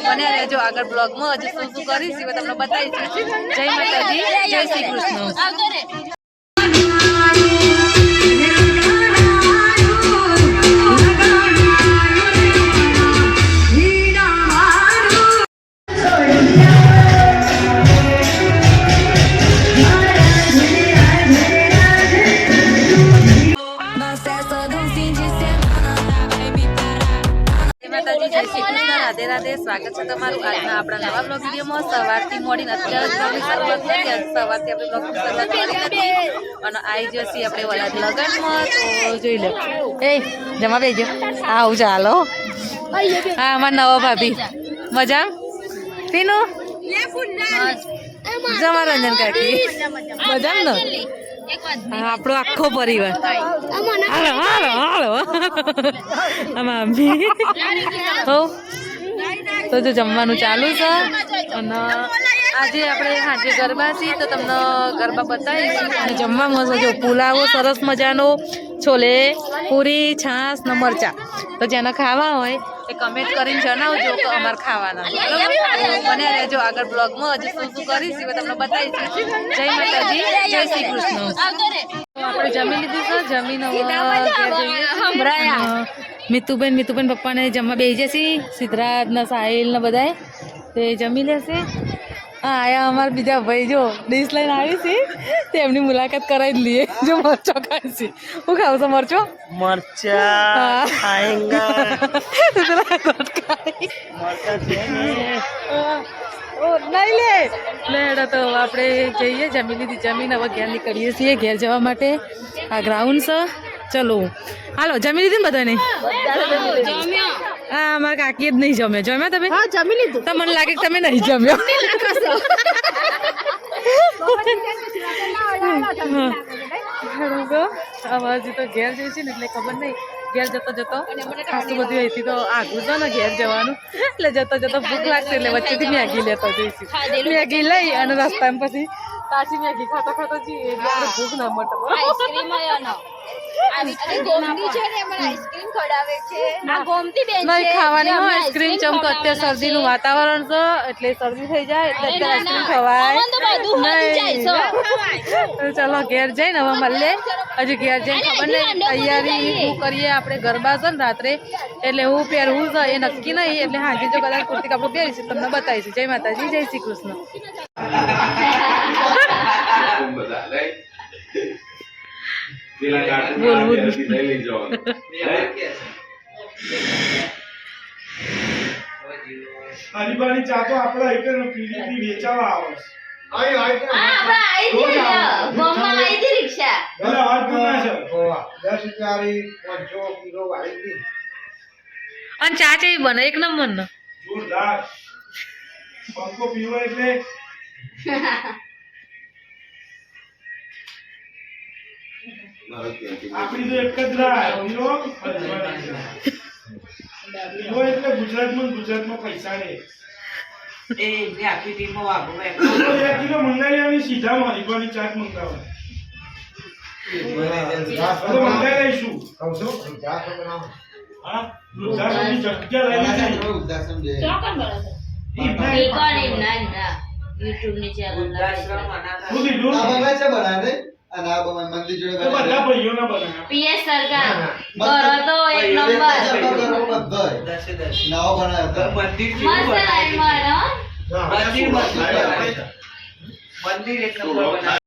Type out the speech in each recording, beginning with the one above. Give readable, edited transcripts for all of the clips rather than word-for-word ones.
બને રહેજો આગળ બ્લોગમાં હજુ શું શું કરીશ એ તમને બતાવીશું. જય માતાજી, જય શ્રી કૃષ્ણ. રાધે રાધે, સ્વાગત છે તમારું આજના આપણા નવા બ્લોગ વિડીયોમાં. સવારથી મોડીને અત્યારે બ્લોગની શરૂઆત કરી. સવારથી આપણે બ્લોગની શરૂઆત કરી નથી અને આવી જશે આપણે વલાદ લગનમાં. તો જોઈ લો. એ જમા બેજો. આવું ચાલો. હા અમારા નવા ભાભી મજા પીનું જમા રંજન કાકી મજા ને આપણો આખો પરિવાર. હાલો હાલો હાલો મમ્મી હો. તો જો જમવાનું ચાલુ છે અને આજે આપણે સાંજે ગરબા છીએ તો તમને ગરબા બતાવીશું. અને જમવામાં જો પુલાવો સરસ મજાનો, છોલે પૂરી, છાશ ને મરચાં. તો જેને ખાવા હોય એ કમેન્ટ કરીને જણાવજો કે અમારે ખાવાના બરાબર. બને રહેજો આગળ બ્લોગમાં હજુ શું શું કરીશ એ તમને બતાવીશું. જય માતાજી, જય શ્રી કૃષ્ણ. આપણે જમી લીધું છે. જમીન મીતુબેન પપ્પાને જમવા બેસી જશે. સિદ્ધરાજ ને સાહિલ ને બધાએ તે જમી લેશે. હા આયા અમારા બીજા ભાઈ જો ડીશ લઈને આવી છે તેમની મુલાકાત કરાવી જ લઈએ. જો મરચો ખાય છે. હું ખાવ છો મરચો? મરચા નહીં લે તો આપણે જઈએ. જમી લીધી. જમીન હવે ઘેર નીકળીએ છીએ ઘેર જવા માટે. આ ગ્રાઉન્ડ છે. ચલો હાલો. જમી લીધી ને બધાને? હા અમારા કાકી જ નહીં જમ્યો. જમ્યા તમે? હા જમી લીધું. તો મને લાગે કે તમે નહીં જમ્યો. અવાજ તો ઘેર જઈશું ને એટલે ખબર નહીં. ઘેર જતો ખાસું બધું અહીંથી તો આગળ છે ને ઘેર જવાનું એટલે જતો ભૂખ લાગશે એટલે વચ્ચેથી મેગી લેતો જઈશું. મેગી લઈ અને રસ્તામાં પછી પાછી મેગી ખાતો જઈએ એટલે ભૂખ ના મળતો. ખાવાની હોય આઈસ્ક્રીમ. ચમકો અત્યારે શરદીનું વાતાવરણ છે એટલે શરદી થઈ જાય એટલે અત્યારે આઈસ્ક્રીમ ખવાય. ચલો ઘેર જઈને હવે મળીએ. હજુ ઘેર જઈને ખબર નહીં તૈયારી શું કરીએ. આપણે ગરબા છે ને રાત્રે એટલે હું પહેરવું છે એ નક્કી નહીં. એટલે હાજે જો કદાચ કુર્તી કાપડું પહેરીશું તમને બતાવીશું. જય માતાજી, જય શ્રી કૃષ્ણ. હરીબાની ચા તો આપણે એક પીડી વેચાવા આવે. અને ચા ચેવી બને? એક નંબર નો જોરદાર. પંખો પીવો એટલે આપણી તો એક જ રાહ પીવો એટલે ગુજરાતમાં પૈસા ને એ આખી ટીમમાં વાગો 1 કિલો મંગાવી સીધા હરીબાની ચાટ મંગાવવા મંગાવી લઈશું. હા ઉદાસની જગ્યા લઈ લીધી. ચોકન YouTube ની ચેનલ બનાવે અને આ મંદિર જોડે બધા ભાઈઓના બનાવ્યા. પીએસ સરકાર કરો તો એક નંબર નવો બનાવ્યો મંદિર એક નંબર બનાવ્યો.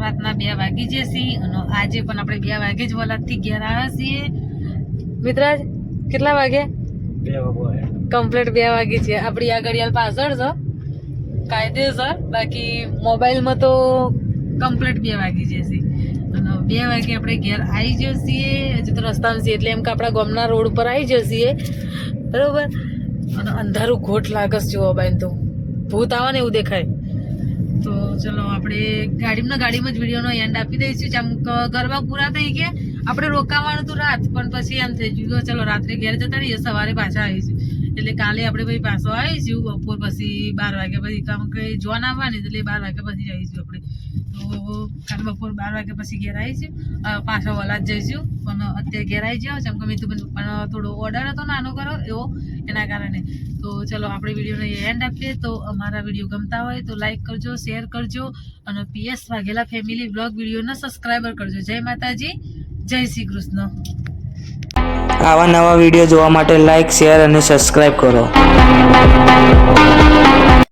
રાતના 2 વાગી જશે અને આજે પણ આપણે 2 વાગે જ વલાદથી ઘેર આવ્યા છીએ. મિત્રાજ કેટલા વાગ્યા? કમ્પ્લીટ 2 વાગી છે. આપણી આ ઘડિયાળ પાછળ છે કાયદેસર, બાકી મોબાઈલમાં તો કમ્પ્લીટ 2 વાગી જશે અને 2 વાગે આપણે ઘેર આવી જઈએ. હજુ તો રસ્તામાં છીએ એટલે એમ કે આપણા ગામના રોડ ઉપર આવી જઈએ બરોબર. અને અંધારું ઘોટ લાગે છે જોવા બાઈને તો ભૂત આવે ને એવું દેખાય. તો ચલો આપણે ગાડીમાં જ વિડીયોનો એન્ડ આપી દઈશું. જેમ ગરબા પૂરા થઈ ગયા, આપણે રોકાવાનું હતું રાત, પણ પછી એમ થઈ ગયું ચલો રાત્રે ઘેર જતા રહીએ, સવારે પાછા આવીશું. એટલે કાલે આપણે ભાઈ પાછો આવીશું બપોર પછી 12 વાગ્યા પછી, કામ કે જોન આવવાની એટલે 12 વાગ્યા પછી આવીશું આપણે. તો કાલે બપોર 12 વાગ્યા પછી ઘેર આવીશું, પાછા વલાદ જઈશું. પણ અત્યારે ઘેર આવી જાઓ જેમ કે મીતુબેન પણ થોડો ઓર્ડર હતો નાનો કરો એવો, એના કારણે. તો ચલો આપણે વિડીયોને એન્ડ આપીએ. તો અમારા વિડીયો ગમતા હોય તો લાઈક કરજો, શેર કરજો અને PS વાઘેલા ફેમિલી બ્લોગ વિડીયોને સબસ્ક્રાઈબર કરજો. જય માતાજી, જય શ્રી કૃષ્ણ. આવા નવા વિડીયો જોવા માટે લાઈક, શેર અને સબસ્ક્રાઈબ કરો.